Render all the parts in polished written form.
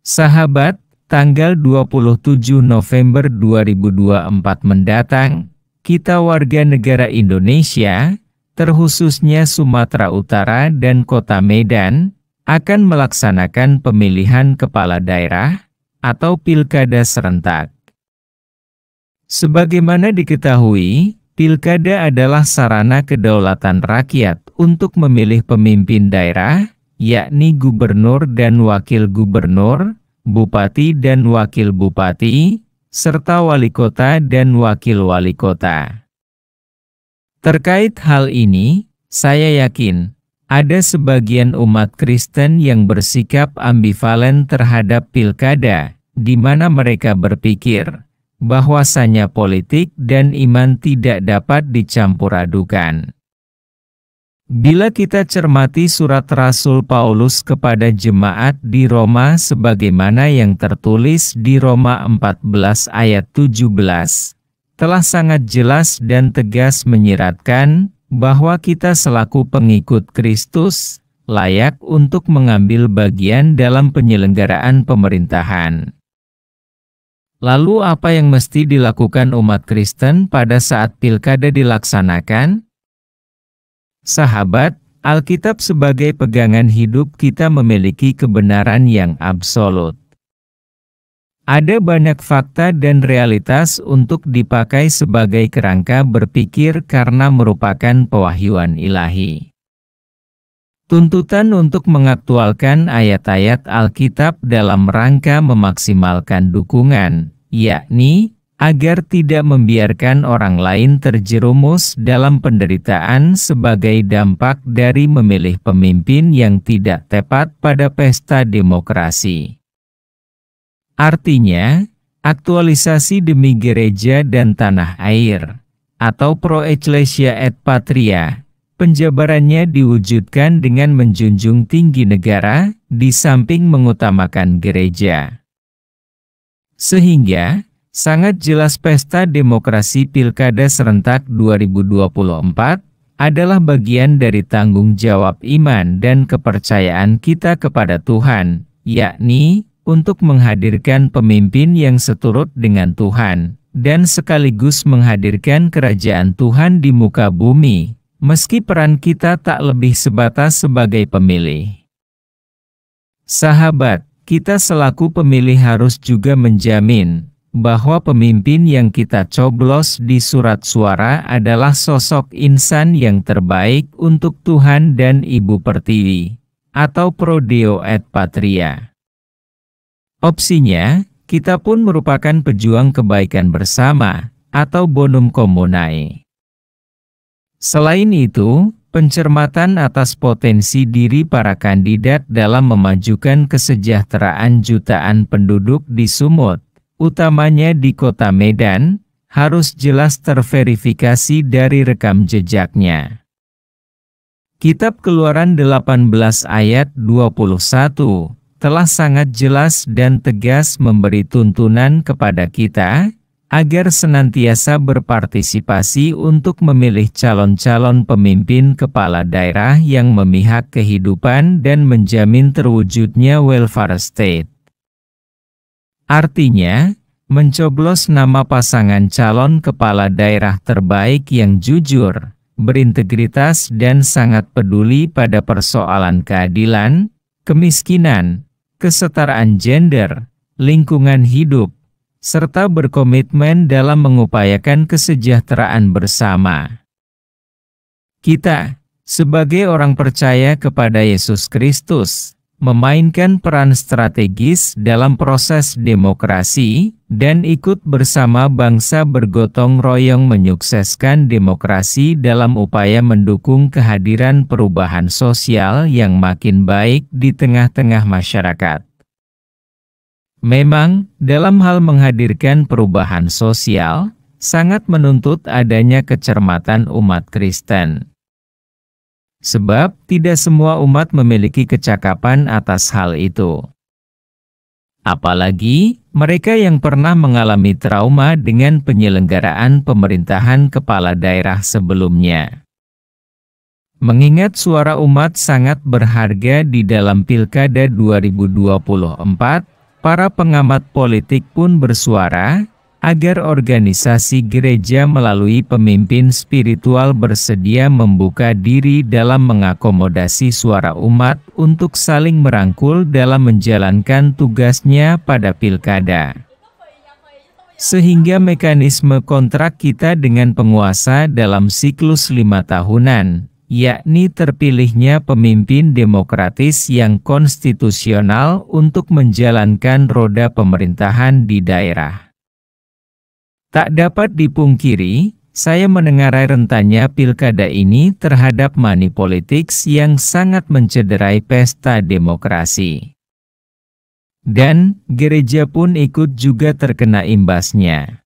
Sahabat, tanggal 27 November 2024 mendatang, kita warga negara Indonesia, terkhususnya Sumatera Utara dan Kota Medan, akan melaksanakan pemilihan kepala daerah atau pilkada serentak. Sebagaimana diketahui, pilkada adalah sarana kedaulatan rakyat untuk memilih pemimpin daerah, yakni gubernur dan wakil gubernur, bupati dan wakil bupati, serta wali kota dan wakil wali kota. Terkait hal ini, saya yakin ada sebagian umat Kristen yang bersikap ambivalen terhadap pilkada, di mana mereka berpikir bahwasanya politik dan iman tidak dapat dicampur adukan. Bila kita cermati surat Rasul Paulus kepada jemaat di Roma sebagaimana yang tertulis di Roma 14 ayat 17, telah sangat jelas dan tegas menyiratkan bahwa kita selaku pengikut Kristus layak untuk mengambil bagian dalam penyelenggaraan pemerintahan. Lalu apa yang mesti dilakukan umat Kristen pada saat pilkada dilaksanakan? Sahabat, Alkitab sebagai pegangan hidup kita memiliki kebenaran yang absolut. Ada banyak fakta dan realitas untuk dipakai sebagai kerangka berpikir karena merupakan pewahyuan ilahi. Tuntutan untuk mengaktualkan ayat-ayat Alkitab dalam rangka memaksimalkan dukungan, yakni agar tidak membiarkan orang lain terjerumus dalam penderitaan sebagai dampak dari memilih pemimpin yang tidak tepat pada pesta demokrasi. Artinya, aktualisasi demi gereja dan tanah air, atau pro ecclesia et patria, penjabarannya diwujudkan dengan menjunjung tinggi negara, di samping mengutamakan gereja. Sehingga, sangat jelas pesta demokrasi Pilkada Serentak 2024 adalah bagian dari tanggung jawab iman dan kepercayaan kita kepada Tuhan, yakni untuk menghadirkan pemimpin yang seturut dengan Tuhan, dan sekaligus menghadirkan kerajaan Tuhan di muka bumi, meski peran kita tak lebih sebatas sebagai pemilih. Sahabat, kita selaku pemilih harus juga menjamin bahwa pemimpin yang kita coblos di surat suara adalah sosok insan yang terbaik untuk Tuhan dan Ibu Pertiwi, atau pro Deo et Patria. Opsinya, kita pun merupakan pejuang kebaikan bersama, atau bonum communae. Selain itu, pencermatan atas potensi diri para kandidat dalam memajukan kesejahteraan jutaan penduduk di Sumut, utamanya di Kota Medan, harus jelas terverifikasi dari rekam jejaknya. Kitab Keluaran 18 ayat 21 telah sangat jelas dan tegas memberi tuntunan kepada kita, agar senantiasa berpartisipasi untuk memilih calon-calon pemimpin kepala daerah yang memihak kehidupan dan menjamin terwujudnya welfare state. Artinya, mencoblos nama pasangan calon kepala daerah terbaik yang jujur, berintegritas dan sangat peduli pada persoalan keadilan, kemiskinan, kesetaraan gender, lingkungan hidup, serta berkomitmen dalam mengupayakan kesejahteraan bersama. Kita, sebagai orang percaya kepada Yesus Kristus, memainkan peran strategis dalam proses demokrasi, dan ikut bersama bangsa bergotong royong menyukseskan demokrasi dalam upaya mendukung kehadiran perubahan sosial yang makin baik di tengah-tengah masyarakat. Memang, dalam hal menghadirkan perubahan sosial, sangat menuntut adanya kecermatan umat Kristen. Sebab, tidak semua umat memiliki kecakapan atas hal itu. Apalagi, mereka yang pernah mengalami trauma dengan penyelenggaraan pemerintahan kepala daerah sebelumnya. Mengingat suara umat sangat berharga di dalam Pilkada 2024, Para pengamat politik pun bersuara agar organisasi gereja melalui pemimpin spiritual bersedia membuka diri dalam mengakomodasi suara umat untuk saling merangkul dalam menjalankan tugasnya pada pilkada. Sehingga mekanisme kontrak kita dengan penguasa dalam siklus 5 tahunan, yakni terpilihnya pemimpin demokratis yang konstitusional untuk menjalankan roda pemerintahan di daerah. Tak dapat dipungkiri, saya menengarai rentannya pilkada ini terhadap money politics yang sangat mencederai pesta demokrasi. Dan, gereja pun ikut juga terkena imbasnya.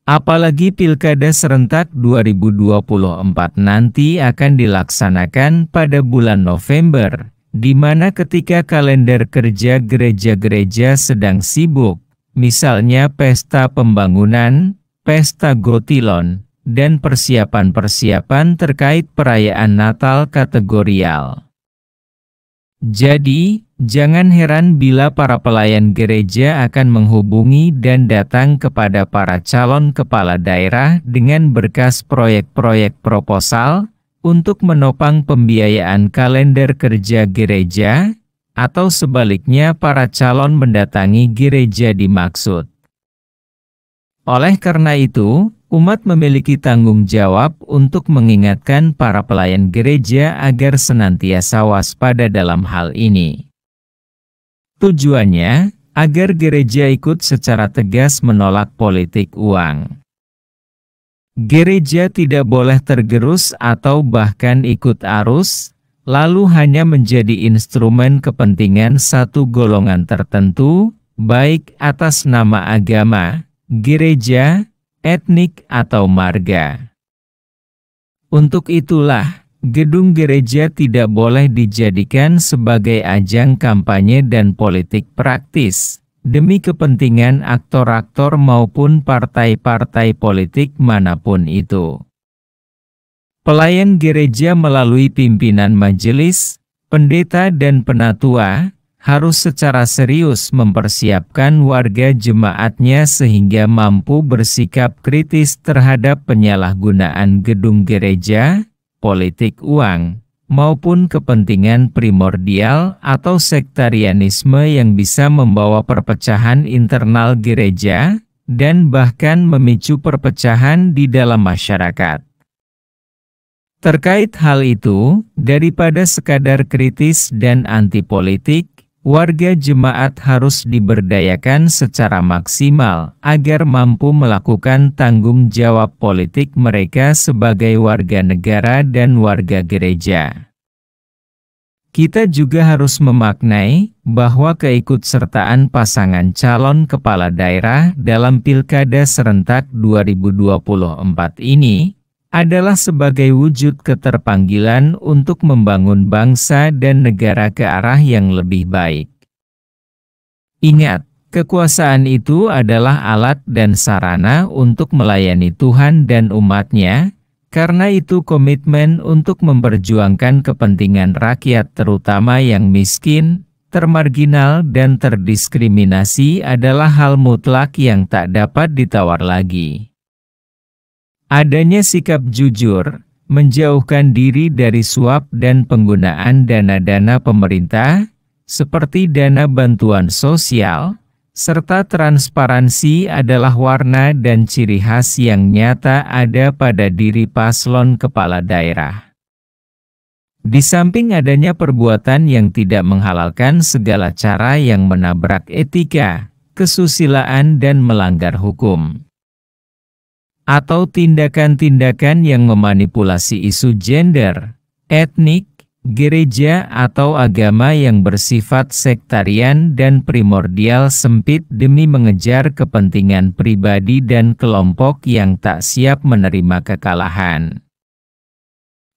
Apalagi pilkada serentak 2024 nanti akan dilaksanakan pada bulan November, di mana ketika kalender kerja gereja-gereja sedang sibuk, misalnya pesta pembangunan, pesta gotilon, dan persiapan-persiapan terkait perayaan Natal kategorial. Jadi, jangan heran bila para pelayan gereja akan menghubungi dan datang kepada para calon kepala daerah dengan berkas proyek-proyek proposal untuk menopang pembiayaan kalender kerja gereja, atau sebaliknya para calon mendatangi gereja dimaksud. Oleh karena itu, umat memiliki tanggung jawab untuk mengingatkan para pelayan gereja agar senantiasa waspada dalam hal ini. Tujuannya, agar gereja ikut secara tegas menolak politik uang. Gereja tidak boleh tergerus atau bahkan ikut arus, lalu hanya menjadi instrumen kepentingan satu golongan tertentu, baik atas nama agama, gereja, etnik atau marga. Untuk itulah, gedung gereja tidak boleh dijadikan sebagai ajang kampanye dan politik praktis, demi kepentingan aktor-aktor maupun partai-partai politik manapun itu. Pelayan gereja melalui pimpinan majelis, pendeta dan penatua, harus secara serius mempersiapkan warga jemaatnya sehingga mampu bersikap kritis terhadap penyalahgunaan gedung gereja, politik uang, maupun kepentingan primordial atau sektarianisme yang bisa membawa perpecahan internal gereja, dan bahkan memicu perpecahan di dalam masyarakat. Terkait hal itu, daripada sekadar kritis dan anti-politik, warga jemaat harus diberdayakan secara maksimal agar mampu melakukan tanggung jawab politik mereka sebagai warga negara dan warga gereja. Kita juga harus memaknai bahwa keikutsertaan pasangan calon kepala daerah dalam Pilkada serentak 2024 ini adalah sebagai wujud keterpanggilan untuk membangun bangsa dan negara ke arah yang lebih baik. Ingat, kekuasaan itu adalah alat dan sarana untuk melayani Tuhan dan umat-Nya, karena itu komitmen untuk memperjuangkan kepentingan rakyat terutama yang miskin, termarginal dan terdiskriminasi adalah hal mutlak yang tak dapat ditawar lagi. Adanya sikap jujur, menjauhkan diri dari suap dan penggunaan dana-dana pemerintah, seperti dana bantuan sosial, serta transparansi adalah warna dan ciri khas yang nyata ada pada diri paslon kepala daerah. Di samping adanya perbuatan yang tidak menghalalkan segala cara yang menabrak etika, kesusilaan dan melanggar hukum, atau tindakan-tindakan yang memanipulasi isu gender, etnik, gereja atau agama yang bersifat sektarian dan primordial sempit demi mengejar kepentingan pribadi dan kelompok yang tak siap menerima kekalahan.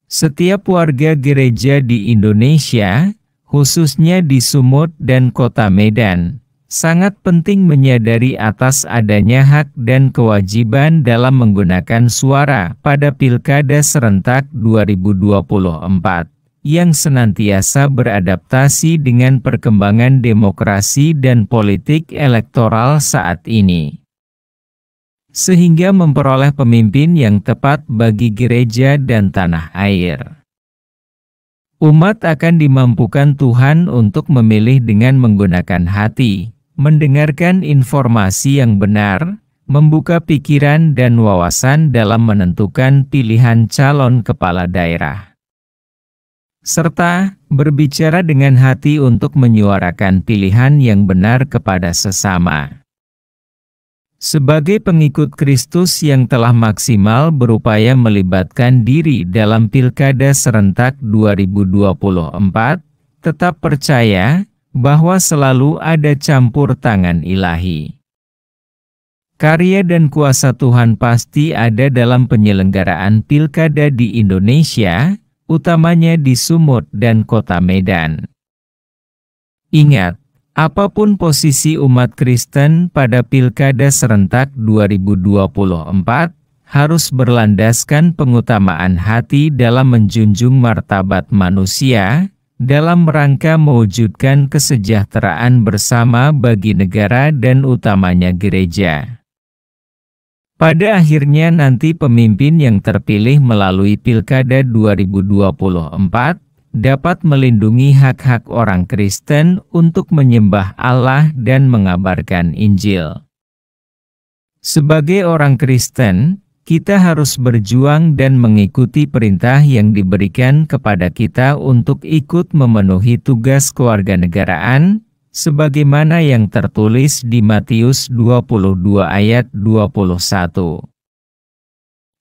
Setiap warga gereja di Indonesia, khususnya di Sumut dan Kota Medan, sangat penting menyadari atas adanya hak dan kewajiban dalam menggunakan suara pada Pilkada serentak 2024, yang senantiasa beradaptasi dengan perkembangan demokrasi dan politik elektoral saat ini, sehingga memperoleh pemimpin yang tepat bagi gereja dan tanah air. Umat akan dimampukan Tuhan untuk memilih dengan menggunakan hati, mendengarkan informasi yang benar, membuka pikiran dan wawasan dalam menentukan pilihan calon kepala daerah, serta berbicara dengan hati untuk menyuarakan pilihan yang benar kepada sesama. Sebagai pengikut Kristus yang telah maksimal berupaya melibatkan diri dalam Pilkada serentak 2024, tetap percaya bahwa selalu ada campur tangan ilahi. Karya dan kuasa Tuhan pasti ada dalam penyelenggaraan Pilkada di Indonesia, utamanya di Sumut dan Kota Medan. Ingat, apapun posisi umat Kristen pada Pilkada serentak 2024, harus berlandaskan pengutamaan hati dalam menjunjung martabat manusia, dalam rangka mewujudkan kesejahteraan bersama bagi negara dan utamanya gereja. Pada akhirnya nanti pemimpin yang terpilih melalui Pilkada 2024, dapat melindungi hak-hak orang Kristen untuk menyembah Allah dan mengabarkan Injil. Sebagai orang Kristen, kita harus berjuang dan mengikuti perintah yang diberikan kepada kita untuk ikut memenuhi tugas kewarganegaraan, sebagaimana yang tertulis di Matius 22 ayat 21.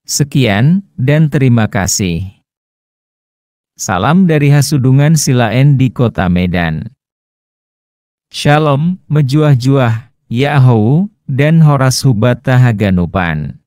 Sekian, dan terima kasih. Salam dari Hasudungan Silaen di Kota Medan. Shalom, mejuah-juah, Yahoo, dan Horas Hubat Tahaganupan.